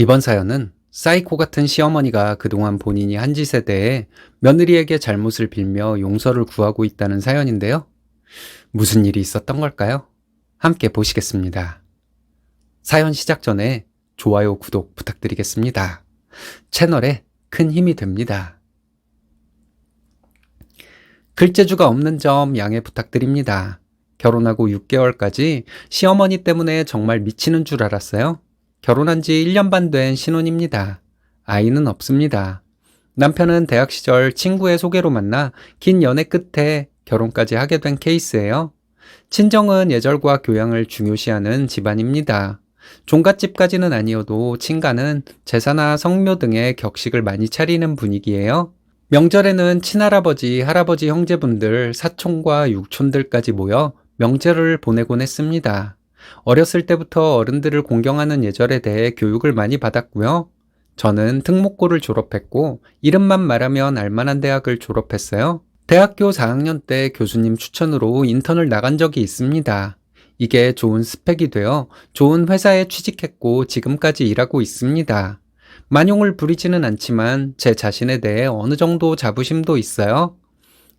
이번 사연은 사이코 같은 시어머니가 그동안 본인이 한 짓에 대해 며느리에게 잘못을 빌며 용서를 구하고 있다는 사연인데요. 무슨 일이 있었던 걸까요? 함께 보시겠습니다. 사연 시작 전에 좋아요, 구독 부탁드리겠습니다. 채널에 큰 힘이 됩니다. 글재주가 없는 점 양해 부탁드립니다. 결혼하고 6개월까지 시어머니 때문에 정말 미치는 줄 알았어요. 결혼한 지 1년 반 된 신혼입니다. 아이는 없습니다. 남편은 대학 시절 친구의 소개로 만나 긴 연애 끝에 결혼까지 하게 된 케이스예요. 친정은 예절과 교양을 중요시하는 집안입니다. 종갓집까지는 아니어도 친가는 제사나 성묘 등의 격식을 많이 차리는 분위기예요. 명절에는 친할아버지, 할아버지 형제분들, 사촌과 육촌들까지 모여 명절을 보내곤 했습니다. 어렸을 때부터 어른들을 공경하는 예절에 대해 교육을 많이 받았고요. 저는 특목고를 졸업했고 이름만 말하면 알만한 대학을 졸업했어요. 대학교 4학년 때 교수님 추천으로 인턴을 나간 적이 있습니다. 이게 좋은 스펙이 되어 좋은 회사에 취직했고 지금까지 일하고 있습니다. 만용을 부리지는 않지만 제 자신에 대해 어느 정도 자부심도 있어요.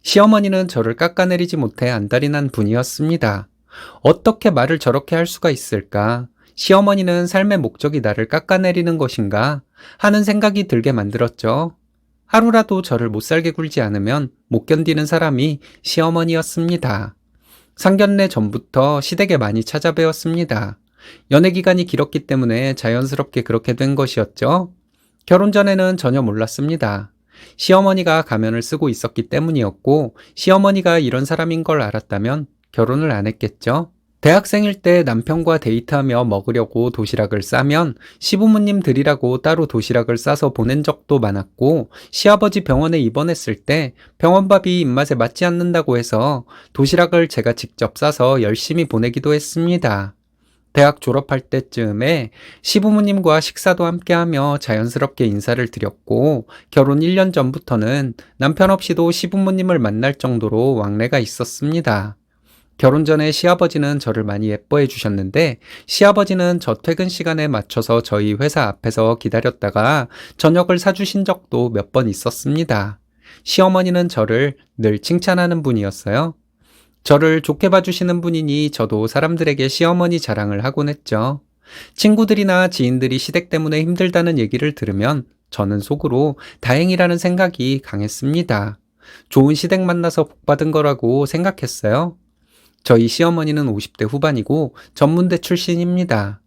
시어머니는 저를 깎아내리지 못해 안달이 난 분이었습니다. 어떻게 말을 저렇게 할 수가 있을까? 시어머니는 삶의 목적이 나를 깎아내리는 것인가? 하는 생각이 들게 만들었죠. 하루라도 저를 못 살게 굴지 않으면 못 견디는 사람이 시어머니였습니다. 상견례 전부터 시댁에 많이 찾아뵈었습니다. 연애 기간이 길었기 때문에 자연스럽게 그렇게 된 것이었죠. 결혼 전에는 전혀 몰랐습니다. 시어머니가 가면을 쓰고 있었기 때문이었고 시어머니가 이런 사람인 걸 알았다면 결혼을 안 했겠죠. 대학생일 때 남편과 데이트하며 먹으려고 도시락을 싸면 시부모님 드리라고 따로 도시락을 싸서 보낸 적도 많았고 시아버지 병원에 입원했을 때 병원밥이 입맛에 맞지 않는다고 해서 도시락을 제가 직접 싸서 열심히 보내기도 했습니다. 대학 졸업할 때쯤에 시부모님과 식사도 함께하며 자연스럽게 인사를 드렸고 결혼 1년 전부터는 남편 없이도 시부모님을 만날 정도로 왕래가 있었습니다. 결혼 전에 시아버지는 저를 많이 예뻐해 주셨는데 시아버지는 저 퇴근 시간에 맞춰서 저희 회사 앞에서 기다렸다가 저녁을 사주신 적도 몇 번 있었습니다. 시어머니는 저를 늘 칭찬하는 분이었어요. 저를 좋게 봐주시는 분이니 저도 사람들에게 시어머니 자랑을 하곤 했죠. 친구들이나 지인들이 시댁 때문에 힘들다는 얘기를 들으면 저는 속으로 다행이라는 생각이 강했습니다. 좋은 시댁 만나서 복 받은 거라고 생각했어요. 저희 시어머니는 50대 후반이고 전문대 출신입니다.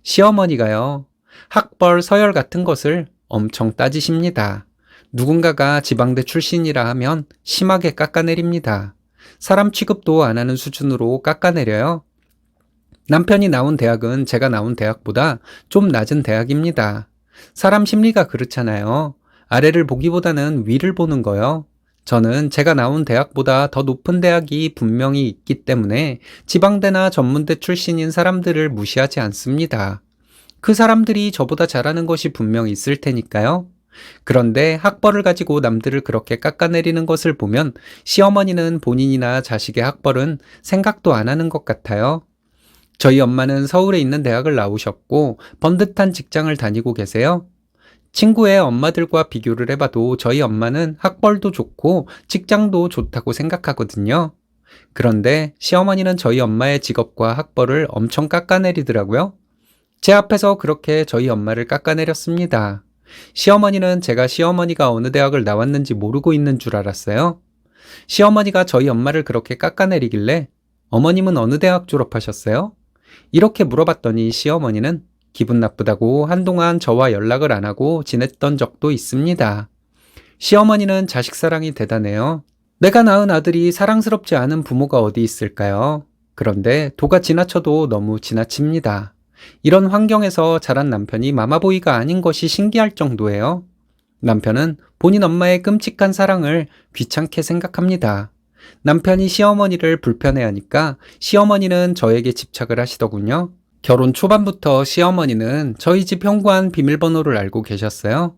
시어머니가요, 학벌, 서열 같은 것을 엄청 따지십니다. 누군가가 지방대 출신이라 하면 심하게 깎아내립니다. 사람 취급도 안 하는 수준으로 깎아내려요. 남편이 나온 대학은 제가 나온 대학보다 좀 낮은 대학입니다. 사람 심리가 그렇잖아요. 아래를 보기보다는 위를 보는 거요. 저는 제가 나온 대학보다 더 높은 대학이 분명히 있기 때문에 지방대나 전문대 출신인 사람들을 무시하지 않습니다. 그 사람들이 저보다 잘하는 것이 분명히 있을 테니까요. 그런데 학벌을 가지고 남들을 그렇게 깎아내리는 것을 보면 시어머니는 본인이나 자식의 학벌은 생각도 안 하는 것 같아요. 저희 엄마는 서울에 있는 대학을 나오셨고 번듯한 직장을 다니고 계세요. 친구의 엄마들과 비교를 해봐도 저희 엄마는 학벌도 좋고 직장도 좋다고 생각하거든요. 그런데 시어머니는 저희 엄마의 직업과 학벌을 엄청 깎아내리더라고요. 제 앞에서 그렇게 저희 엄마를 깎아내렸습니다. 시어머니는 제가 시어머니가 어느 대학을 나왔는지 모르고 있는 줄 알았어요. 시어머니가 저희 엄마를 그렇게 깎아내리길래 어머님은 어느 대학 졸업하셨어요? 이렇게 물어봤더니 시어머니는 기분 나쁘다고 한동안 저와 연락을 안 하고 지냈던 적도 있습니다. 시어머니는 자식 사랑이 대단해요. 내가 낳은 아들이 사랑스럽지 않은 부모가 어디 있을까요? 그런데 도가 지나쳐도 너무 지나칩니다. 이런 환경에서 자란 남편이 마마보이가 아닌 것이 신기할 정도예요. 남편은 본인 엄마의 끔찍한 사랑을 귀찮게 생각합니다. 남편이 시어머니를 불편해하니까 시어머니는 저에게 집착을 하시더군요. 결혼 초반부터 시어머니는 저희 집 현관 비밀번호를 알고 계셨어요.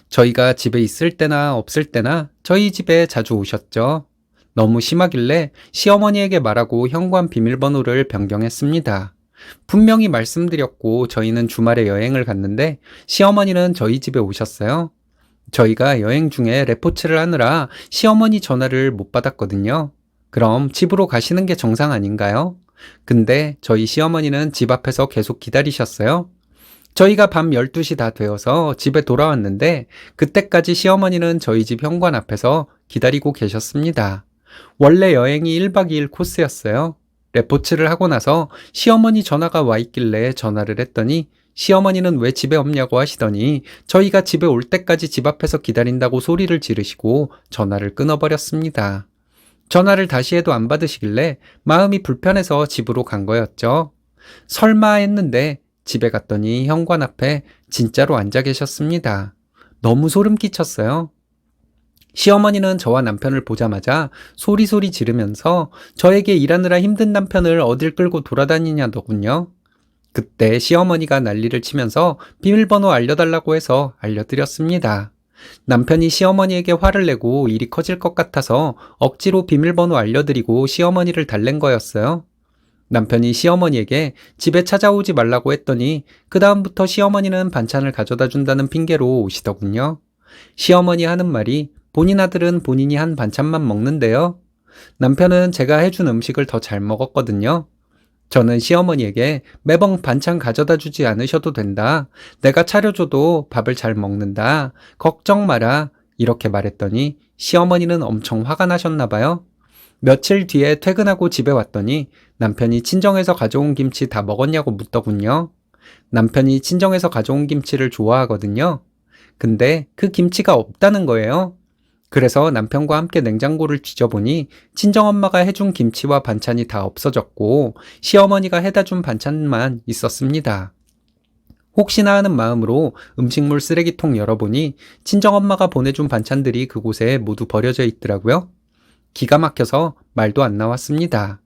저희가 집에 있을 때나 없을 때나 저희 집에 자주 오셨죠. 너무 심하길래 시어머니에게 말하고 현관 비밀번호를 변경했습니다. 분명히 말씀드렸고 저희는 주말에 여행을 갔는데 시어머니는 저희 집에 오셨어요. 저희가 여행 중에 레포츠를 하느라 시어머니 전화를 못 받았거든요. 그럼 집으로 가시는 게 정상 아닌가요? 근데 저희 시어머니는 집 앞에서 계속 기다리셨어요. 저희가 밤 12시 다 되어서 집에 돌아왔는데 그때까지 시어머니는 저희 집 현관 앞에서 기다리고 계셨습니다. 원래 여행이 1박 2일 코스였어요. 레포츠를 하고 나서 시어머니 전화가 와 있길래 전화를 했더니 시어머니는 왜 집에 없냐고 하시더니 저희가 집에 올 때까지 집 앞에서 기다린다고 소리를 지르시고 전화를 끊어버렸습니다. 전화를 다시 해도 안 받으시길래 마음이 불편해서 집으로 간 거였죠. 설마 했는데 집에 갔더니 현관 앞에 진짜로 앉아 계셨습니다. 너무 소름 끼쳤어요. 시어머니는 저와 남편을 보자마자 소리소리 지르면서 저에게 일하느라 힘든 남편을 어딜 끌고 돌아다니냐더군요. 그때 시어머니가 난리를 치면서 비밀번호 알려달라고 해서 알려드렸습니다. 남편이 시어머니에게 화를 내고 일이 커질 것 같아서 억지로 비밀번호 알려드리고 시어머니를 달랜 거였어요. 남편이 시어머니에게 집에 찾아오지 말라고 했더니 그다음부터 시어머니는 반찬을 가져다 준다는 핑계로 오시더군요. 시어머니 하는 말이 본인 아들은 본인이 한 반찬만 먹는데요. 남편은 제가 해준 음식을 더 잘 먹었거든요. 저는 시어머니에게 매번 반찬 가져다 주지 않으셔도 된다. 내가 차려줘도 밥을 잘 먹는다. 걱정 마라. 이렇게 말했더니 시어머니는 엄청 화가 나셨나 봐요. 며칠 뒤에 퇴근하고 집에 왔더니 남편이 친정에서 가져온 김치 다 먹었냐고 묻더군요. 남편이 친정에서 가져온 김치를 좋아하거든요. 근데 그 김치가 없다는 거예요. 그래서 남편과 함께 냉장고를 뒤져보니 친정엄마가 해준 김치와 반찬이 다 없어졌고 시어머니가 해다 준 반찬만 있었습니다. 혹시나 하는 마음으로 음식물 쓰레기통 열어보니 친정엄마가 보내준 반찬들이 그곳에 모두 버려져 있더라고요. 기가 막혀서 말도 안 나왔습니다.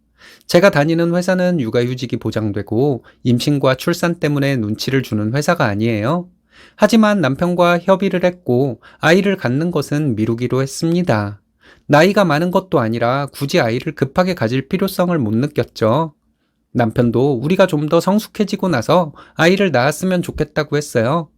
제가 다니는 회사는 육아휴직이 보장되고 임신과 출산 때문에 눈치를 주는 회사가 아니에요. 하지만 남편과 협의를 했고 아이를 갖는 것은 미루기로 했습니다. 나이가 많은 것도 아니라 굳이 아이를 급하게 가질 필요성을 못 느꼈죠. 남편도 우리가 좀 더 성숙해지고 나서 아이를 낳았으면 좋겠다고 했어요.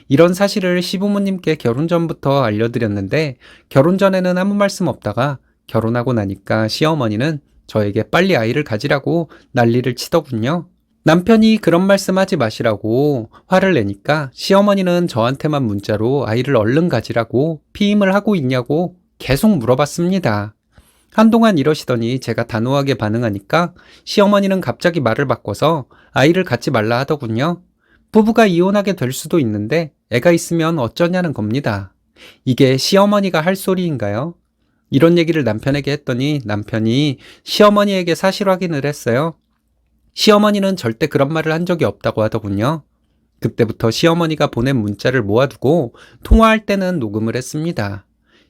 이런 사실을 시부모님께 결혼 전부터 알려드렸는데 결혼 전에는 아무 말씀 없다가 결혼하고 나니까 시어머니는 저에게 빨리 아이를 가지라고 난리를 치더군요. 남편이 그런 말씀하지 마시라고 화를 내니까 시어머니는 저한테만 문자로 아이를 얼른 가지라고 피임을 하고 있냐고 계속 물어봤습니다. 한동안 이러시더니 제가 단호하게 반응하니까 시어머니는 갑자기 말을 바꿔서 아이를 갖지 말라 하더군요. 부부가 이혼하게 될 수도 있는데 애가 있으면 어쩌냐는 겁니다. 이게 시어머니가 할 소리인가요? 이런 얘기를 남편에게 했더니 남편이 시어머니에게 사실 확인을 했어요. 시어머니는 절대 그런 말을 한 적이 없다고 하더군요. 그때부터 시어머니가 보낸 문자를 모아두고 통화할 때는 녹음을 했습니다.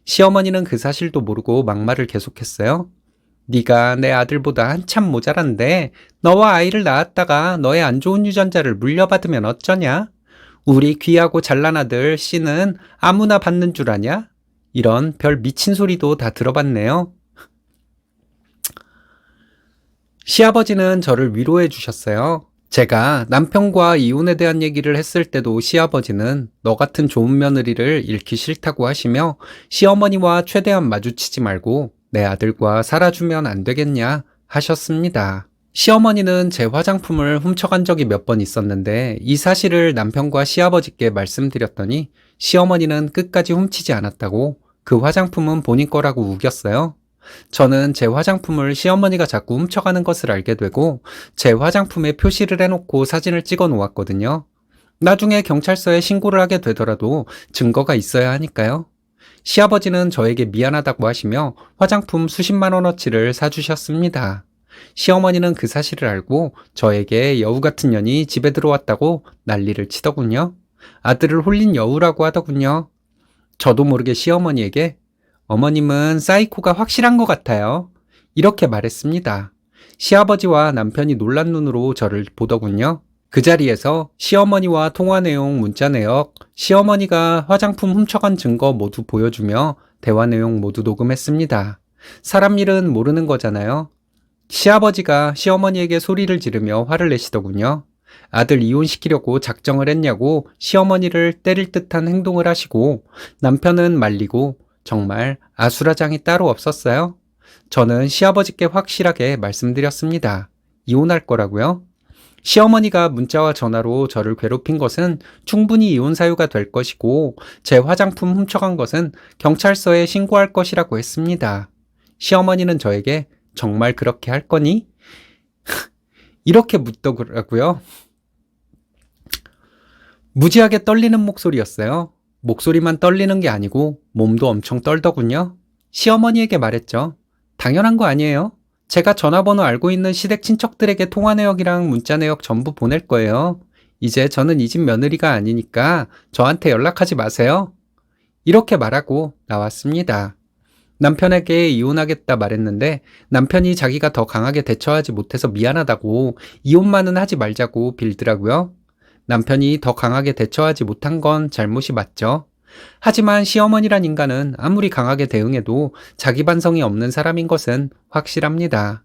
시어머니는 그 사실도 모르고 막말을 계속했어요. 네가 내 아들보다 한참 모자란데 너와 아이를 낳았다가 너의 안 좋은 유전자를 물려받으면 어쩌냐? 우리 귀하고 잘난 아들 씨는 아무나 받는 줄 아냐? 이런 별 미친 소리도 다 들어봤네요. 시아버지는 저를 위로해 주셨어요. 제가 남편과 이혼에 대한 얘기를 했을 때도 시아버지는 너 같은 좋은 며느리를 잃기 싫다고 하시며 시어머니와 최대한 마주치지 말고 내 아들과 살아주면 안 되겠냐 하셨습니다. 시어머니는 제 화장품을 훔쳐간 적이 몇 번 있었는데 이 사실을 남편과 시아버지께 말씀드렸더니 시어머니는 끝까지 훔치지 않았다고 그 화장품은 본인 거라고 우겼어요. 저는 제 화장품을 시어머니가 자꾸 훔쳐가는 것을 알게 되고 제 화장품에 표시를 해놓고 사진을 찍어 놓았거든요. 나중에 경찰서에 신고를 하게 되더라도 증거가 있어야 하니까요. 시아버지는 저에게 미안하다고 하시며 화장품 수십만 원어치를 사주셨습니다. 시어머니는 그 사실을 알고 저에게 여우 같은 년이 집에 들어왔다고 난리를 치더군요. 아들을 홀린 여우라고 하더군요. 저도 모르게 시어머니에게 어머님은 사이코가 확실한 것 같아요. 이렇게 말했습니다. 시아버지와 남편이 놀란 눈으로 저를 보더군요. 그 자리에서 시어머니와 통화 내용, 문자 내역, 시어머니가 화장품 훔쳐간 증거 모두 보여주며 대화 내용 모두 녹음했습니다. 사람 일은 모르는 거잖아요. 시아버지가 시어머니에게 소리를 지르며 화를 내시더군요. 아들 이혼시키려고 작정을 했냐고 시어머니를 때릴 듯한 행동을 하시고 남편은 말리고 정말 아수라장이 따로 없었어요. 저는 시아버지께 확실하게 말씀드렸습니다. 이혼할 거라고요? 시어머니가 문자와 전화로 저를 괴롭힌 것은 충분히 이혼 사유가 될 것이고 제 화장품 훔쳐간 것은 경찰서에 신고할 것이라고 했습니다. 시어머니는 저에게 정말 그렇게 할 거니? 이렇게 묻더라고요. 무지하게 떨리는 목소리였어요. 목소리만 떨리는 게 아니고 몸도 엄청 떨더군요. 시어머니에게 말했죠. 당연한 거 아니에요? 제가 전화번호 알고 있는 시댁 친척들에게 통화 내역이랑 문자 내역 전부 보낼 거예요. 이제 저는 이 집 며느리가 아니니까 저한테 연락하지 마세요. 이렇게 말하고 나왔습니다. 남편에게 이혼하겠다 말했는데 남편이 자기가 더 강하게 대처하지 못해서 미안하다고 이혼만은 하지 말자고 빌더라고요. 남편이 더 강하게 대처하지 못한 건 잘못이 맞죠. 하지만 시어머니란 인간은 아무리 강하게 대응해도 자기 반성이 없는 사람인 것은 확실합니다.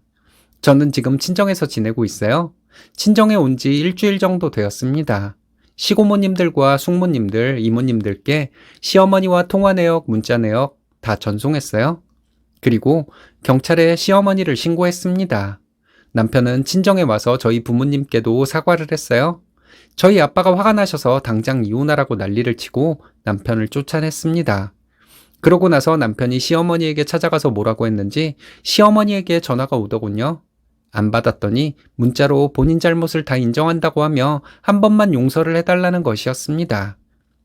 저는 지금 친정에서 지내고 있어요. 친정에 온 지 일주일 정도 되었습니다. 시고모님들과 숙모님들, 이모님들께 시어머니와 통화 내역, 문자 내역 다 전송했어요. 그리고 경찰에 시어머니를 신고했습니다. 남편은 친정에 와서 저희 부모님께도 사과를 했어요. 저희 아빠가 화가 나셔서 당장 이혼하라고 난리를 치고 남편을 쫓아냈습니다. 그러고 나서 남편이 시어머니에게 찾아가서 뭐라고 했는지 시어머니에게 전화가 오더군요. 안 받았더니 문자로 본인 잘못을 다 인정한다고 하며 한 번만 용서를 해달라는 것이었습니다.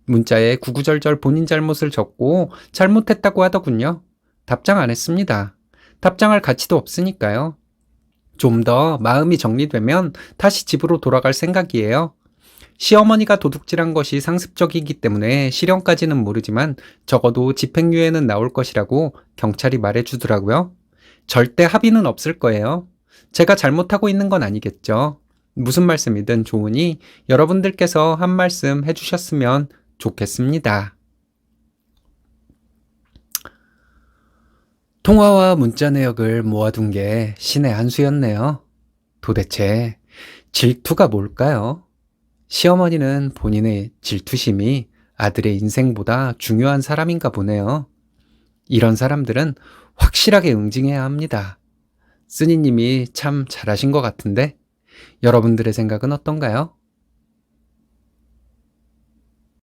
문자에 구구절절 본인 잘못을 적고 잘못했다고 하더군요. 답장 안 했습니다. 답장할 가치도 없으니까요. 좀 더 마음이 정리되면 다시 집으로 돌아갈 생각이에요. 시어머니가 도둑질한 것이 상습적이기 때문에 실형까지는 모르지만 적어도 집행유예는 나올 것이라고 경찰이 말해주더라고요. 절대 합의는 없을 거예요. 제가 잘못하고 있는 건 아니겠죠. 무슨 말씀이든 좋으니 여러분들께서 한 말씀 해주셨으면 좋겠습니다. 통화와 문자 내역을 모아둔 게 신의 한 수였네요. 도대체 질투가 뭘까요? 시어머니는 본인의 질투심이 아들의 인생보다 중요한 사람인가 보네요. 이런 사람들은 확실하게 응징해야 합니다. 쓰니님이 참 잘하신 것 같은데 여러분들의 생각은 어떤가요?